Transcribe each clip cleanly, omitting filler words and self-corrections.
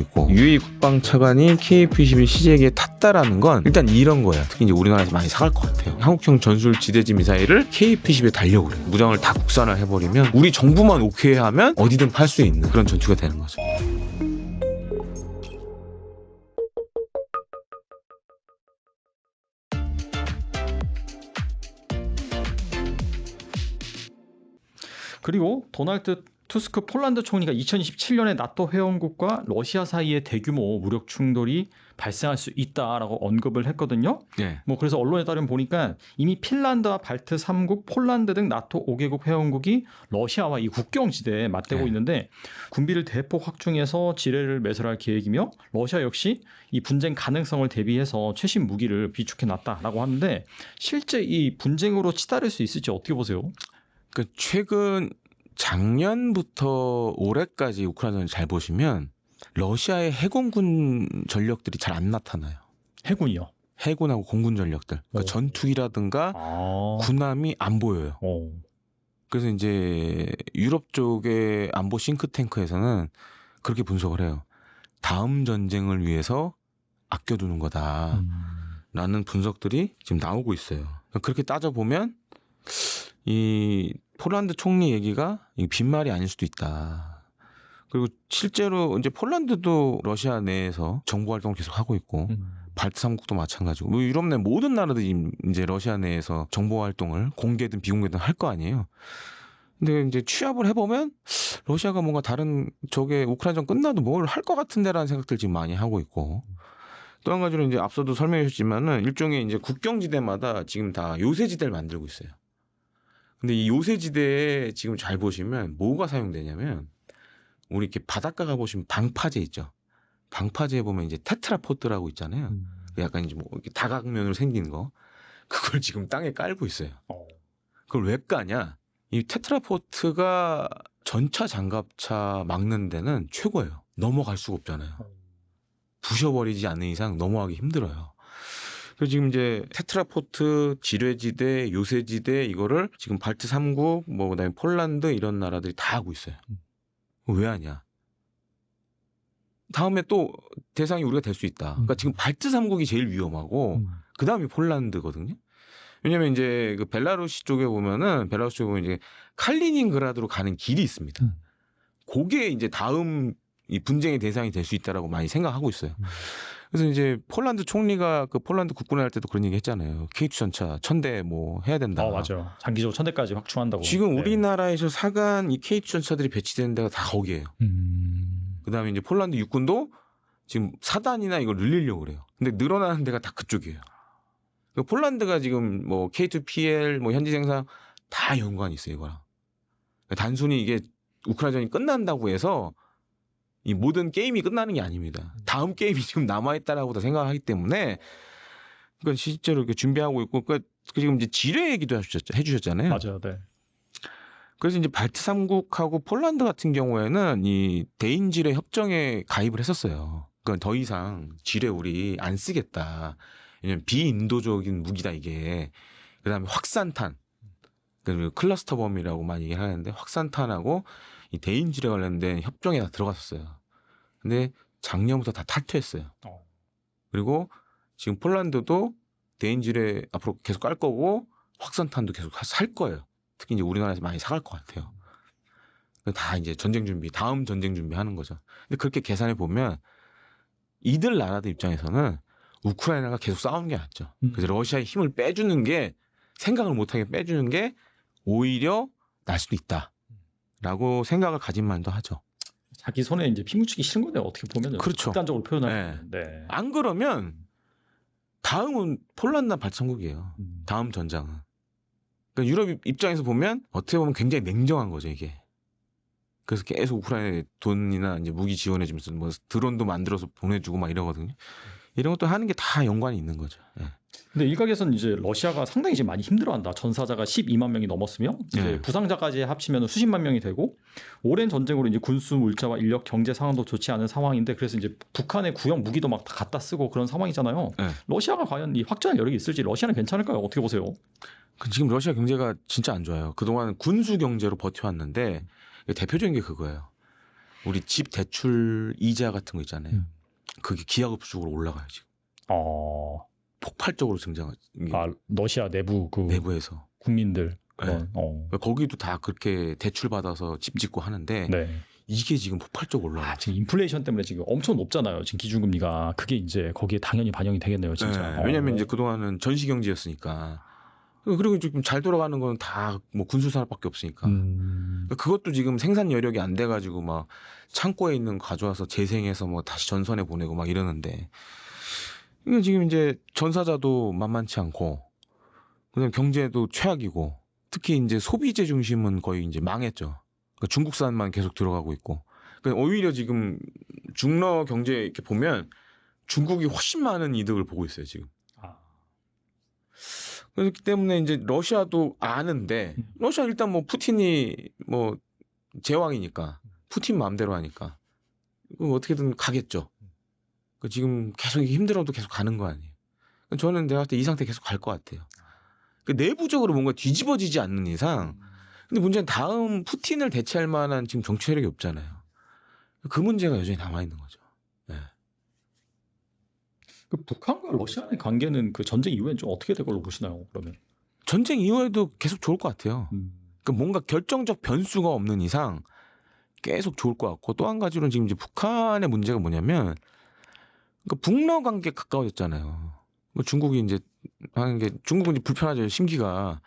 있고 유해 국방 차관이 KF-21 시제기에 탔다라는 건 일단 이런 거야. 특히 이제 우리나라에서 많이 사갈 것 같아요. 한국형 전술 지대지 미사일을 KF-21에 달려고 그래. 무장을 다 국산화 해버리면 우리 정부만 오케이 하면 어디든 팔 수 있는 그런 전투가 되는 거죠. 그리고 도널드 투스크 폴란드 총리가 2027년에 나토 회원국과 러시아 사이에 대규모 무력 충돌이 발생할 수 있다라고 언급을 했거든요. 네. 뭐 그래서 언론에 따르면 보니까 이미 핀란드와 발트 3국, 폴란드 등 나토 5개국 회원국이 러시아와 이 국경 지대에 맞대고 네. 있는데 군비를 대폭 확충해서 지뢰를 매설할 계획이며 러시아 역시 이 분쟁 가능성을 대비해서 최신 무기를 비축해 놨다라고 하는데 실제 이 분쟁으로 치달을 수 있을지 어떻게 보세요? 그 최근 작년부터 올해까지 우크라이나를 잘 보시면 러시아의 해공군 전력들이 잘 안 나타나요. 해군이요. 해군하고 공군 전력들, 그러니까 오. 전투기라든가 아. 군함이 안 보여요. 오. 그래서 이제 유럽 쪽의 안보 싱크탱크에서는 그렇게 분석을 해요. 다음 전쟁을 위해서 아껴두는 거다라는 분석들이 지금 나오고 있어요. 그렇게 따져보면 이 폴란드 총리 얘기가 빈말이 아닐 수도 있다. 그리고 실제로 이제 폴란드도 러시아 내에서 정보 활동을 계속 하고 있고 발트 3국도 마찬가지고 뭐 유럽 내 모든 나라들이 이제 러시아 내에서 정보 활동을 공개든 비공개든 할 거 아니에요. 근데 이제 취합을 해보면 러시아가 뭔가 다른 저게 우크라이나전 끝나도 뭘 할 것 같은데라는 생각들 지금 많이 하고 있고 또 한 가지로 이제 앞서도 설명해 주셨지만은 일종의 이제 국경지대마다 지금 다 요새지대를 만들고 있어요. 근데 이 요새지대에 지금 잘 보시면 뭐가 사용되냐면 우리 이렇게 바닷가 가 보시면 방파제 있죠. 방파제에 보면 이제 테트라포트라고 있잖아요. 약간 이제 뭐 이렇게 다각면으로 생긴 거 그걸 지금 땅에 깔고 있어요. 그걸 왜 까냐? 이 테트라포트가 전차 장갑차 막는 데는 최고예요. 넘어갈 수가 없잖아요. 부셔버리지 않는 이상 넘어가기 힘들어요. 그래서 지금 이제 테트라포트, 지뢰지대, 요새지대 이거를 지금 발트 3국, 뭐 그다음에 폴란드 이런 나라들이 다 하고 있어요. 왜 하냐? 다음에 또 대상이 우리가 될 수 있다. 그러니까 지금 발트 3국이 제일 위험하고 그다음이 폴란드거든요. 왜냐면 이제 그 벨라루시 쪽에 보면은 벨라루시 쪽에 보면 이제 칼리닝그라드로 가는 길이 있습니다. 그게 이제 다음 이 분쟁의 대상이 될 수 있다라고 많이 생각하고 있어요. 그래서 이제 폴란드 총리가 그 폴란드 국군회 할 때도 그런 얘기 했잖아요. K2 전차 1000대 뭐 해야 된다. 맞아요. 장기적으로 1000대까지 확충한다고. 지금 네. 우리나라에서 사간 이 K2 전차들이 배치되는 데가 다 거기예요. 그다음에 이제 폴란드 육군도 지금 사단이나 이걸 늘리려고 그래요. 근데 늘어나는 데가 다 그쪽이에요. 그러니까 폴란드가 지금 뭐 K2PL 뭐 현지 생산 다 연관이 있어요, 이거랑. 단순히 이게 우크라이나전이 끝난다고 해서 이 모든 게임이 끝나는 게 아닙니다. 다음 게임이 지금 남아있다라고 다 생각하기 때문에 그러니까 실제로 이렇게 준비하고 있고 그러니까 지금 이제 지뢰 얘기도 해주셨잖아요. 맞아요. 네. 그래서 이제 발트 3국하고 폴란드 같은 경우에는 이 대인 지뢰 협정에 가입을 했었어요. 그러니까 더 이상 지뢰 우리 안 쓰겠다. 왜냐면 비인도적인 무기다 이게. 그다음에 확산탄, 그리고 클러스터 범이라고 많이 얘기하는데 확산탄하고 이 대인 지뢰 관련된 협정에 다 들어갔었어요. 근데 작년부터 다 탈퇴했어요. 그리고 지금 폴란드도 대인 지뢰 앞으로 계속 깔 거고 확산탄도 계속 살 거예요. 특히 이제 우리나라에서 많이 사갈 것 같아요. 다 이제 전쟁 준비, 다음 전쟁 준비하는 거죠. 근데 그렇게 계산해 보면 이들 나라들 입장에서는 우크라이나가 계속 싸우는 게 낫죠. 그래서 러시아의 힘을 빼주는 게 생각을 못하게 빼주는 게 오히려 날 수도 있다라고 생각을 가진 만도 하죠. 자기 손에 이제 피 묻히기 싫은 거네요. 어떻게 보면 그렇죠. 극단적으로 표현하면. 네. 안 그러면 다음은 폴란드나 발전국이에요. 다음 전장은. 그러니까 유럽 입장에서 보면 어떻게 보면 굉장히 냉정한 거죠 이게. 그래서 계속 우크라이나에 돈이나 이제 무기 지원해주면서 뭐 드론도 만들어서 보내주고 막 이러거든요. 이런 것도 하는 게 다 연관이 있는 거죠. 예. 근데 일각에서는 이제 러시아가 상당히 지금 많이 힘들어한다. 전사자가 12만 명이 넘었으며 이제 네. 부상자까지 합치면 수십만 명이 되고 오랜 전쟁으로 이제 군수 물자와 인력 경제 상황도 좋지 않은 상황인데 그래서 이제 북한의 구형 무기도 막 다 갖다 쓰고 그런 상황이잖아요. 네. 러시아가 과연 이 확전할 여력이 있을지 러시아는 괜찮을까요? 어떻게 보세요? 지금 러시아 경제가 진짜 안 좋아요. 그동안 군수 경제로 버텨왔는데 대표적인 게 그거예요. 우리 집 대출 이자 같은 거 있잖아요. 그게 기하급수적으로 올라가요 지금. 폭발적으로 증가하죠. 러시아 내부 그 내부에서 국민들 그런. 거기도 다 그렇게 대출 받아서 집 짓고 하는데 네. 이게 지금 폭발적으로 올라가요. 지금 인플레이션 때문에 지금 엄청 높잖아요. 지금 기준금리가. 그게 이제 거기에 당연히 반영이 되겠네요, 진짜. 네, 왜냐하면 이제 그동안은 전시 경제였으니까. 그리고 지금 잘 돌아가는 건 다 뭐 군수 산업밖에 없으니까. 그것도 지금 생산 여력이 안 돼가지고 막 창고에 있는 거 가져와서 재생해서 뭐 다시 전선에 보내고 막 이러는데. 이게 지금 이제 전사자도 만만치 않고, 그다음 경제도 최악이고, 특히 이제 소비재 중심은 거의 이제 망했죠. 그러니까 중국산만 계속 들어가고 있고. 그러니까 오히려 지금 중러 경제 이렇게 보면 중국이 훨씬 많은 이득을 보고 있어요 지금. 그렇기 때문에 이제 러시아도 아는데, 러시아 일단 뭐 푸틴이 뭐 제왕이니까 푸틴 마음대로 하니까 어떻게든 가겠죠. 지금 계속 힘들어도 계속 가는 거 아니에요. 저는 내가 볼 때 이 상태 계속 갈 것 같아요. 내부적으로 뭔가 뒤집어지지 않는 이상. 근데 문제는 다음 푸틴을 대체할 만한 지금 정치 세력이 없잖아요. 그 문제가 여전히 남아 있는 거죠. 네. 그 북한과 러시아의 관계는 그 전쟁 이후엔 좀 어떻게 될 걸로 보시나요? 그러면 전쟁 이후에도 계속 좋을 것 같아요. 뭔가 결정적 변수가 없는 이상 계속 좋을 것 같고, 또 한 가지로는 지금 이제 북한의 문제가 뭐냐면, 북러 관계 가까워졌잖아요. 중국이 이제 하는 게, 중국은 이제 불편하죠, 심기가.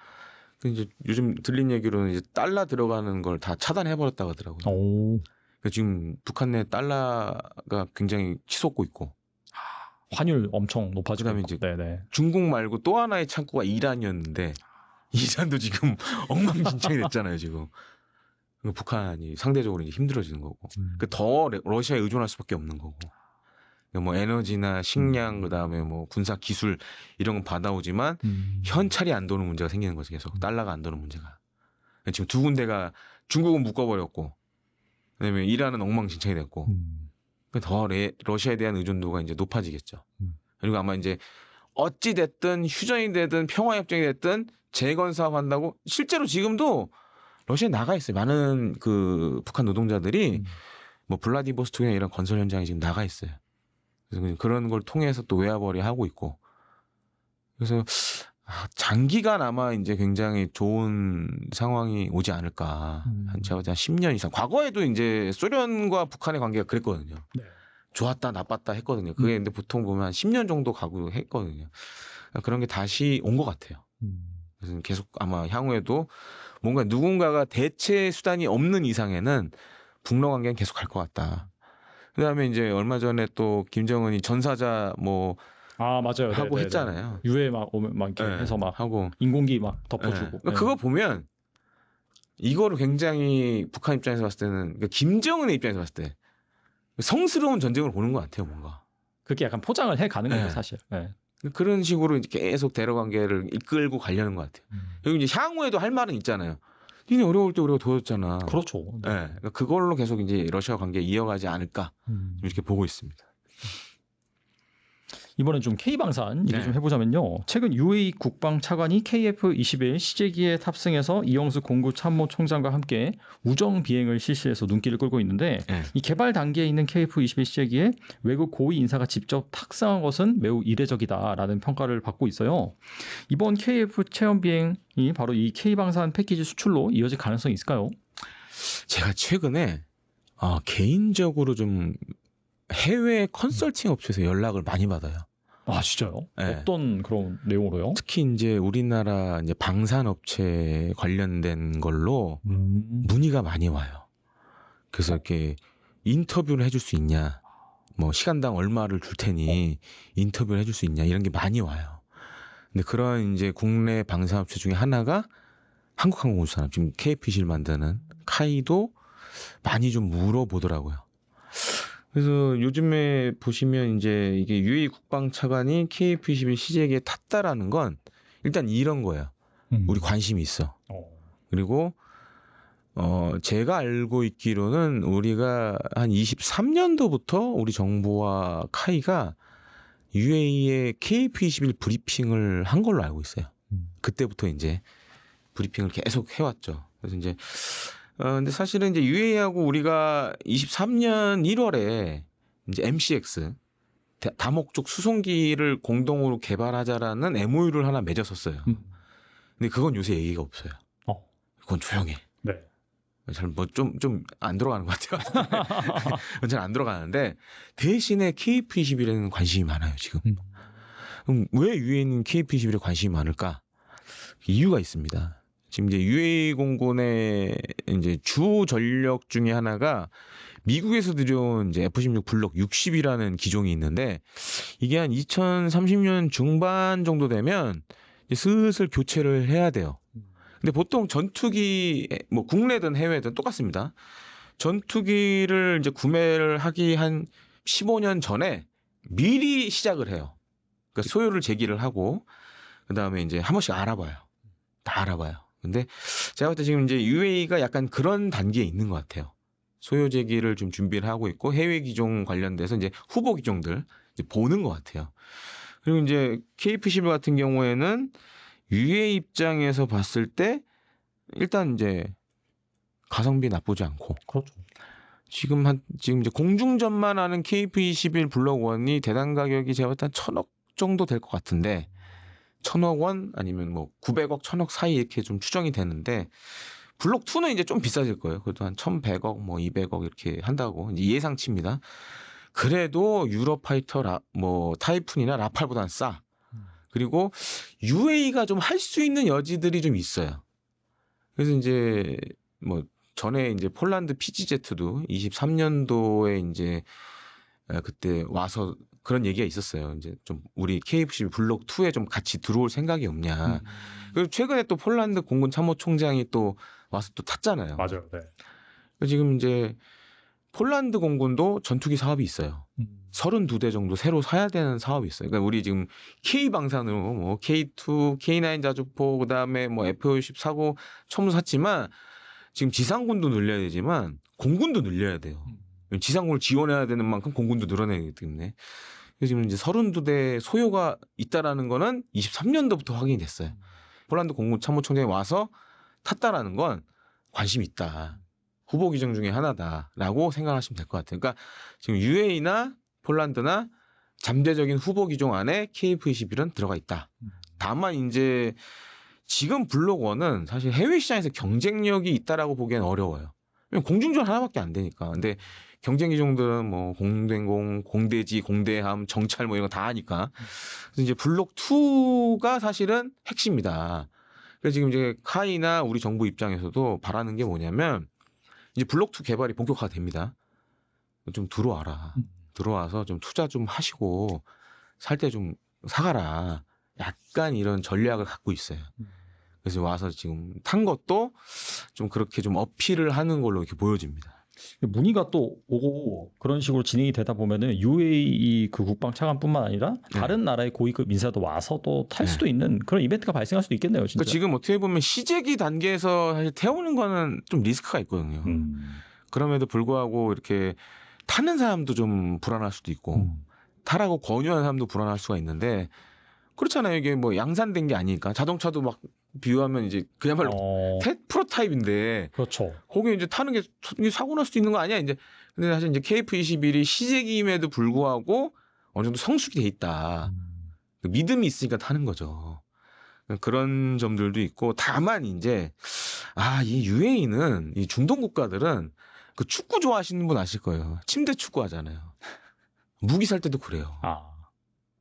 이제 요즘 들린 얘기로는 이제 달러 들어가는 걸 다 차단해 버렸다고 하더라고요. 그러니까 지금 북한 내 달러가 굉장히 치솟고 있고, 환율 엄청 높아지고, 그다음에 이제 중국 말고 또 하나의 창구가 이란이었는데, 이란도 지금 엉망진창이 됐잖아요 지금. 북한이 상대적으로 이제 힘들어지는 거고, 더 러시아에 의존할 수밖에 없는 거고. 뭐 에너지나 식량, 그다음에 뭐 군사 기술 이런 건 받아오지만 현찰이 안 도는 문제가 생기는 거죠. 계속 달러가 안 도는 문제가. 지금 두 군데가, 중국은 묶어버렸고, 그다음에 이란은 엉망진창이 됐고, 더 러시아에 대한 의존도가 이제 높아지겠죠. 그리고 아마 이제 어찌 됐든 휴전이 되든 평화협정이 됐든 재건 사업 한다고, 실제로 지금도 러시아에 나가 있어요. 많은 그 북한 노동자들이 뭐 블라디보스토크나 이런 건설 현장에 지금 나가 있어요. 그래서 그런 걸 통해서 또 외화벌이 하고 있고. 그래서 장기간 아마 이제 굉장히 좋은 상황이 오지 않을까. 제가 한 10년 이상. 과거에도 이제 소련과 북한의 관계가 그랬거든요. 네. 좋았다 나빴다 했거든요. 그게 근데 보통 보면 한 10년 정도 가고 했거든요. 그런 게 다시 온 것 같아요. 그래서 계속 아마 향후에도 뭔가 누군가가 대체 수단이 없는 이상에는 북러 관계는 계속 갈 것 같다. 그다음에 이제 얼마 전에 또 김정은이 전사자 뭐 맞아요. 하고 했잖아요. 유해 막 오면 막 이렇게 해서 막 하고 인공기 막 덮어주고. 그거 보면 이거를 굉장히 북한 입장에서 봤을 때는, 그러니까 김정은의 입장에서 봤을 때 성스러운 전쟁을 보는 것 같아요, 뭔가. 그렇게 약간 포장을 해 가는 거죠, 사실. 그런 식으로 이제 계속 대러 관계를 이끌고 가려는 것 같아요. 여기 이제 향후에도 할 말은 있잖아요. 니네 어려울 때 우리가 도와줬잖아. 그렇죠. 네. 그러니까 그걸로 계속 이제 러시아 관계 이어가지 않을까 이렇게 보고 있습니다. 이번엔 좀 K방산 얘기 좀 해보자면요. 최근 UAE 국방차관이 KF-21 시제기에 탑승해서 이영수 공군참모총장과 함께 우정 비행을 실시해서 눈길을 끌고 있는데, 이 개발 단계에 있는 KF-21 시제기에 외국 고위 인사가 직접 탑승한 것은 매우 이례적이다라는 평가를 받고 있어요. 이번 KF 체험 비행이 바로 이 K방산 패키지 수출로 이어질 가능성이 있을까요? 제가 최근에 개인적으로 좀 해외 컨설팅 업체에서 연락을 많이 받아요. 진짜요? 어떤 그런 내용으로요? 특히 이제 우리나라 이제 방산 업체 관련된 걸로 문의가 많이 와요. 그래서 이렇게 인터뷰를 해줄 수 있냐, 뭐 시간당 얼마를 줄 테니 인터뷰를 해줄 수 있냐, 이런 게 많이 와요. 근데 그런 이제 국내 방산 업체 중에 하나가 한국항공우주산업, 지금 KF-21을 만드는 카이도 많이 좀 물어보더라고요. 그래서 요즘에 보시면 이제 이게 UAE 국방차관이 KF-21 시제기에 탔다라는 건 일단 이런 거예요. 우리 관심이 있어. 그리고 제가 알고 있기로는 우리가 한 23년도부터 우리 정부와 카이가 UAE의 KF-21 브리핑을 한 걸로 알고 있어요. 그때부터 이제 브리핑을 계속 해왔죠. 그래서 이제 근데 사실은 이제 UAE하고 우리가 23년 1월에 이제 MCX 다목적 수송기를 공동으로 개발하자라는 MOU를 하나 맺었었어요. 근데 그건 요새 얘기가 없어요. 그건 조용해. 네. 잘 뭐 좀 안 들어가는 것 같아요. 잘 안 들어가는데 대신에 KF21에는 관심이 많아요 지금. 그럼 왜 UAE는 KF21에 관심이 많을까? 이유가 있습니다. 지금 이제 UAE 공군의 이제 주 전력 중에 하나가 미국에서 들여온 이제 F-16 블록 60이라는 기종이 있는데 이게 한 2030년 중반 정도 되면 이제 슬슬 교체를 해야 돼요. 근데 보통 전투기 뭐 국내든 해외든 똑같습니다. 전투기를 이제 구매를 하기 한 15년 전에 미리 시작을 해요. 그러니까 소요를 제기를 하고 그다음에 이제 한 번씩 알아봐요. 다 알아봐요. 근데 제가 볼 때 지금 이제 UAE가 약간 그런 단계에 있는 것 같아요. 소요 제기를 좀 준비를 하고 있고 해외 기종 관련돼서 이제 후보 기종들 이제 보는 것 같아요. 그리고 이제 KF-11 같은 경우에는 UAE 입장에서 봤을 때 일단 이제 가성비 나쁘지 않고 그렇죠. 지금 이제 공중전만 하는 KF-21 블록 1이 대당 가격이 제가 볼 때 한 1,000억 정도 될 것 같은데 1,000억 원 아니면 뭐 900억, 1,000억 사이 이렇게 좀 추정이 되는데 블록 2는 이제 좀 비싸질 거예요. 그래도 한 1,100억, 뭐 200억 이렇게 한다고 이제 예상치입니다. 그래도 유럽 파이터 뭐 타이푼이나 라팔보다는 싸. 그리고 UAE가 좀 할 수 있는 여지들이 좀 있어요. 그래서 이제 뭐 전에 이제 폴란드 PGZ도 23년도에 이제 그때 와서 그런 얘기가 있었어요. 이제 좀 우리 KF-12 블록 2에 좀 같이 들어올 생각이 없냐. 그리고 최근에 또 폴란드 공군 참모총장이 또 와서 또 탔잖아요. 맞아요. 네. 지금 이제 폴란드 공군도 전투기 사업이 있어요. 32대 정도 새로 사야 되는 사업이 있어요. 그러니까 우리 지금 K 방산으로 뭐 K2, K9 자주포 그다음에 뭐 F-50 사고 처음 샀지만 지금 지상군도 늘려야 되지만 공군도 늘려야 돼요. 지상군을 지원해야 되는 만큼 공군도 늘어내야 되기 때문에. 그래서 지금 이제 32대 소요가 있다라는 거는 23년도부터 확인이 됐어요. 폴란드 공군 참모총장이 와서 탔다라는 건 관심이 있다. 후보 기종 중에 하나다라고 생각하시면 될 것 같아요. 그러니까 지금 UAE나 폴란드나 잠재적인 후보 기종 안에 KF-21은 들어가 있다. 다만 이제 지금 블록 1은 사실 해외 시장에서 경쟁력이 있다라고 보기엔 어려워요. 왜냐면 공중전 하나밖에 안 되니까. 근데 경쟁 기종들은 뭐 공대공, 공대지, 공대함, 정찰 뭐 이런 거 다 하니까. 그래서 이제 블록 2가 사실은 핵심이다. 그래서 지금 이제 카이나 우리 정부 입장에서도 바라는 게 뭐냐면 이제 블록 2 개발이 본격화가 됩니다. 좀 들어와라. 들어와서 좀 투자 좀 하시고 살 때 좀 사가라. 약간 이런 전략을 갖고 있어요. 그래서 와서 지금 탄 것도 좀 그렇게 좀 어필을 하는 걸로 이렇게 보여집니다. 문의가 또 오고 그런 식으로 진행이 되다 보면은 UAE 그 국방 차관뿐만 아니라 다른 나라의 고위급 인사도 와서 또 탈 수도 있는 그런 이벤트가 발생할 수도 있겠네요, 진짜. 그러니까 지금 어떻게 보면 시제기 단계에서 사실 태우는 거는 좀 리스크가 있거든요. 그럼에도 불구하고 이렇게 타는 사람도 좀 불안할 수도 있고 타라고 권유하는 사람도 불안할 수가 있는데 그렇잖아요. 이게 뭐 양산된 게 아니니까 자동차도 막 비유하면 이제 그야말로 프로타입인데 그렇죠. 거기 이제 타는 게 사고 날 수도 있는 거 아니야? 이제 근데 사실 이제 KF-21이 시제기임에도 불구하고 어느 정도 성숙이 돼 있다. 믿음이 있으니까 타는 거죠. 그런 점들도 있고 다만 이제 이 UAE는 이 중동 국가들은 그 축구 좋아하시는 분 아실 거예요. 침대 축구 하잖아요. 무기 살 때도 그래요.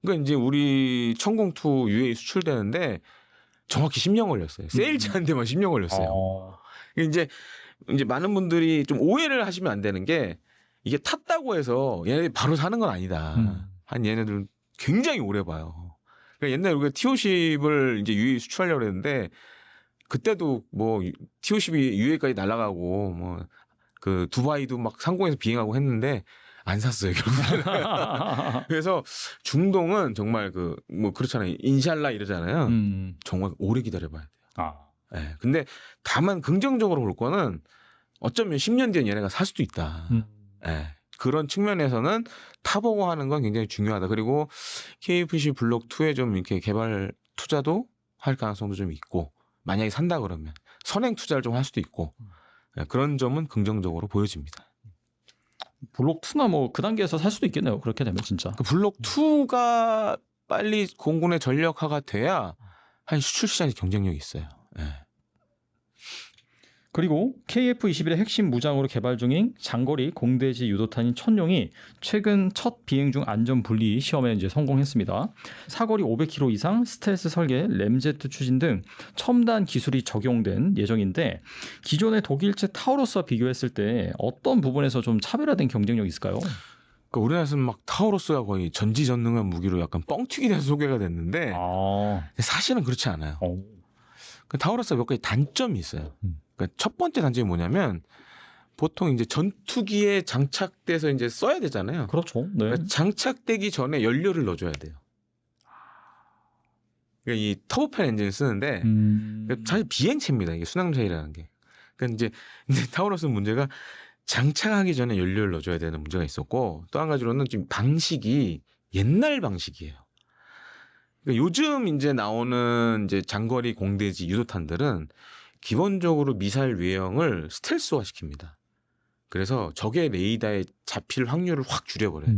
그러니까 이제 우리 천공2 UAE 수출되는데 정확히 10년 걸렸어요. 세일즈 한 데만 10년 걸렸어요. 이제 많은 분들이 좀 오해를 하시면 안 되는 게 이게 탔다고 해서 얘네들이 바로 사는 건 아니다. 한 얘네들은 굉장히 오래 봐요. 그러니까 옛날에 우리가 T-50을 이제 UAE 수출하려고 했는데 그때도 뭐 T-50이 UAE까지 날아가고 뭐 그 두바이도 막 상공에서 비행하고 했는데 안 샀어요, 결국에는. 그래서 중동은 정말 그 뭐 그렇잖아요. 인샬라 이러잖아요. 정말 오래 기다려봐야 돼요. 네. 근데 다만 긍정적으로 볼 거는 어쩌면 10년 뒤엔 얘네가 살 수도 있다. 네. 그런 측면에서는 타보고 하는 건 굉장히 중요하다. 그리고 KF-12 블록 2에 좀 이렇게 개발 투자도 할 가능성도 좀 있고 만약에 산다 그러면 선행 투자를 좀 할 수도 있고 그런 점은 긍정적으로 보여집니다. 블록 2나 뭐 그 단계에서 살 수도 있겠네요. 그렇게 되면 진짜. 블록 2가 빨리 공군의 전력화가 돼야 한 수출 시장에 경쟁력이 있어요. 예. 그리고 KF-21의 핵심 무장으로 개발 중인 장거리 공대지 유도탄인 천룡이 최근 첫 비행 중 안전 분리 시험에 이제 성공했습니다. 사거리 500km 이상, 스텔스 설계, 램제트 추진 등 첨단 기술이 적용된 예정인데 기존의 독일제 타우로스와 비교했을 때 어떤 부분에서 좀 차별화된 경쟁력이 있을까요? 그러니까 우리나라에서는 막 타우로스가 거의 전지전능한 무기로 약간 뻥튀기 돼서 소개가 됐는데 사실은 그렇지 않아요. 그 타우로스가 몇 가지 단점이 있어요. 그러니까 첫 번째 단점이 뭐냐면 보통 이제 전투기에 장착돼서 이제 써야 되잖아요. 그렇죠. 네. 그러니까 장착되기 전에 연료를 넣어줘야 돼요. 그러니까 이 터보팬 엔진을 쓰는데 그러니까 사실 비행체입니다. 이게 순항미사일이라는 게. 그러니까 이제 타우로스 문제가 장착하기 전에 연료를 넣어줘야 되는 문제가 있었고 또 한 가지로는 지금 방식이 옛날 방식이에요. 그러니까 요즘 이제 나오는 이제 장거리 공대지 유도탄들은 기본적으로 미사일 외형을 스텔스화 시킵니다. 그래서 적의 레이더에 잡힐 확률을 확 줄여버려요.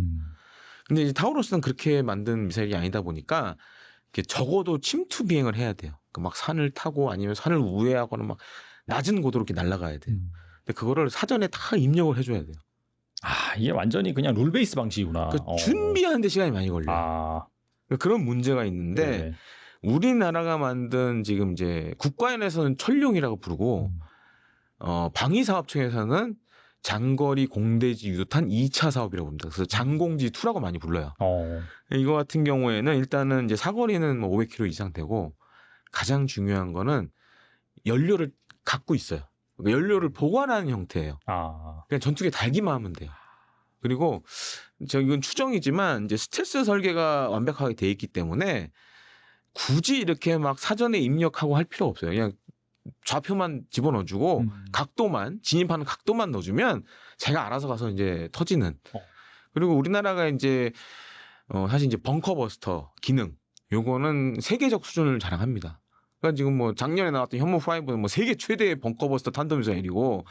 근데 이제 타우로스는 그렇게 만든 미사일이 아니다 보니까 적어도 침투 비행을 해야 돼요. 그러니까 막 산을 타고 아니면 산을 우회하거나 막 낮은 고도로 이렇게 날아가야 돼요. 근데 그거를 사전에 다 입력을 해줘야 돼요. 이게 완전히 그냥 룰 베이스 방식이구나. 준비하는데 시간이 많이 걸려요. 그런 문제가 있는데 네. 우리나라가 만든 지금 이제 국가연에서는 천룡이라고 부르고 방위사업청에서는 장거리 공대지 유도탄 2차 사업이라고 부릅니다. 그래서 장공지 2라고 많이 불러요. 이거 같은 경우에는 일단은 이제 사거리는 뭐 500km 이상 되고 가장 중요한 거는 연료를 갖고 있어요. 그러니까 연료를 보관하는 형태예요. 그냥 전투기에 달기만 하면 돼요. 그리고 이건 추정이지만 이제 스텔스 설계가 완벽하게 돼 있기 때문에 굳이 이렇게 막 사전에 입력하고 할 필요 없어요. 그냥 좌표만 집어넣어주고 각도만 진입하는 각도만 넣어주면 자기가 알아서 가서 이제 터지는. 그리고 우리나라가 이제 사실 이제 벙커버스터 기능 요거는 세계적 수준을 자랑합니다. 그러니까 지금 뭐 작년에 나왔던 현무5는 뭐 세계 최대의 벙커버스터 탄도미사일이고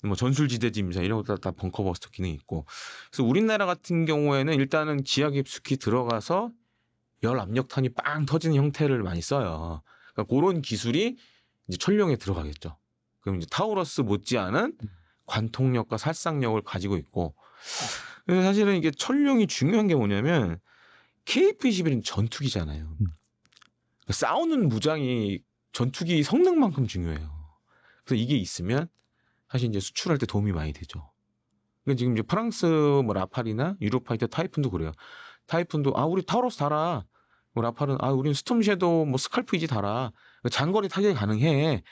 뭐 전술지대지 미사일 이런 것도 다 벙커버스터 기능이 있고. 그래서 우리나라 같은 경우에는 일단은 지하 깊숙이 들어가서 열 압력탄이 빵 터지는 형태를 많이 써요. 그러니까 그런 기술이 이제 천룡에 들어가겠죠. 그럼 이제 타우러스 못지않은 관통력과 살상력을 가지고 있고. 그래서 사실은 이게 천룡이 중요한 게 뭐냐면 KF-21은 전투기잖아요. 그러니까 싸우는 무장이 전투기 성능만큼 중요해요. 그래서 이게 있으면 사실 이제 수출할 때 도움이 많이 되죠. 그러니까 지금 이제 프랑스 뭐 라팔이나 유로파이터 타이푼도 그래요. 타이푼도 우리 타우러스 달아. 뭐 라팔은 우리는 스톰 섀도우 뭐 스칼프 이지 달아. 장거리 타격이 가능해.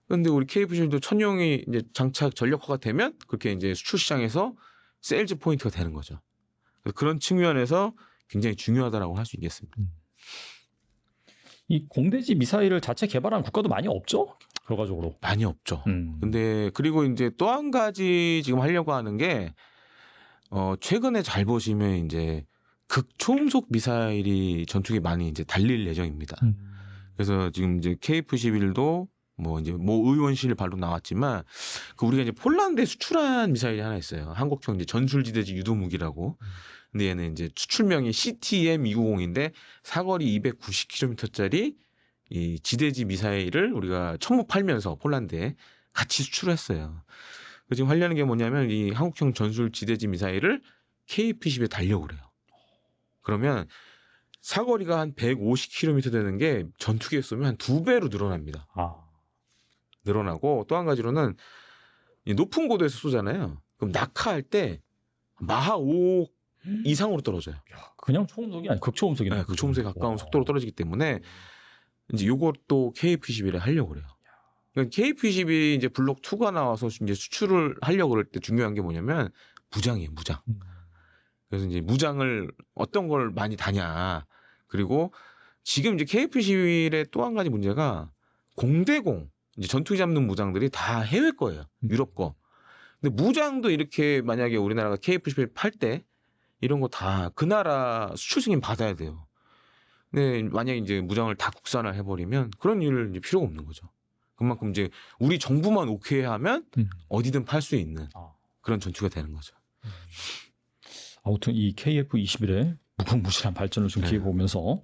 그런데 우리 KF-21도 천룡이 이제 장착 전력화가 되면 그렇게 이제 수출 시장에서 세일즈 포인트가 되는 거죠. 그런 측면에서 굉장히 중요하다라고 할 수 있겠습니다. 이 공대지 미사일을 자체 개발한 국가도 많이 없죠? 결과적으로. 많이 없죠. 근데 그리고 이제 또 한 가지 지금 하려고 하는 게 최근에 잘 보시면 이제 극초음속 미사일이 전투기에 많이 이제 달릴 예정입니다. 그래서 지금 이제 KF-21도 뭐 이제 모 의원실 발로 나왔지만 우리가 이제 폴란드에 수출한 미사일이 하나 있어요. 한국형 이제 전술지대지 유도무기라고. 근데 얘는 이제 수출명이 CTM-290인데 사거리 290km짜리 이 지대지 미사일을 우리가 천무 팔면서 폴란드에 같이 수출했어요. 지금 하려는 게 뭐냐면 이 한국형 전술 지대지 미사일을 KF-21에 달려고 그래요. 그러면 사거리가 한 150km 되는 게 전투기에 쏘면 한 2배로 늘어납니다. 늘어나고 또 한 가지로는 높은 고도에서 쏘잖아요. 그럼 낙하할 때 마하 5 이상으로 떨어져요. 그냥 초음속이 아니 극초음속이네. 네, 극초음속에 가까운 속도로 떨어지기 때문에 이제 요것도 KF-21에 하려고 그래요. 그러니까 KF-21이 이제 블록 2가 나와서 이제 수출을 하려고 그럴 때 중요한 게 뭐냐면 무장이에요, 무장. 그래서 이제 무장을 어떤 걸 많이 다냐. 그리고 지금 이제 KF-21의 또 한 가지 문제가 공대공 이제 전투기 잡는 무장들이 다 해외 거예요. 유럽 거. 근데 무장도 이렇게 만약에 우리나라가 KF-21 팔 때 이런 거 다 그 나라 수출 승인 받아야 돼요. 근데 만약에 이제 무장을 다 국산화 해버리면 그런 일을 이제 필요가 없는 거죠. 그만큼 이제 우리 정부만 오케이 하면 어디든 팔 수 있는 그런 전투가 되는 거죠. 아무튼 이 KF-21의 무궁무진한 발전을 좀 기억해 보면서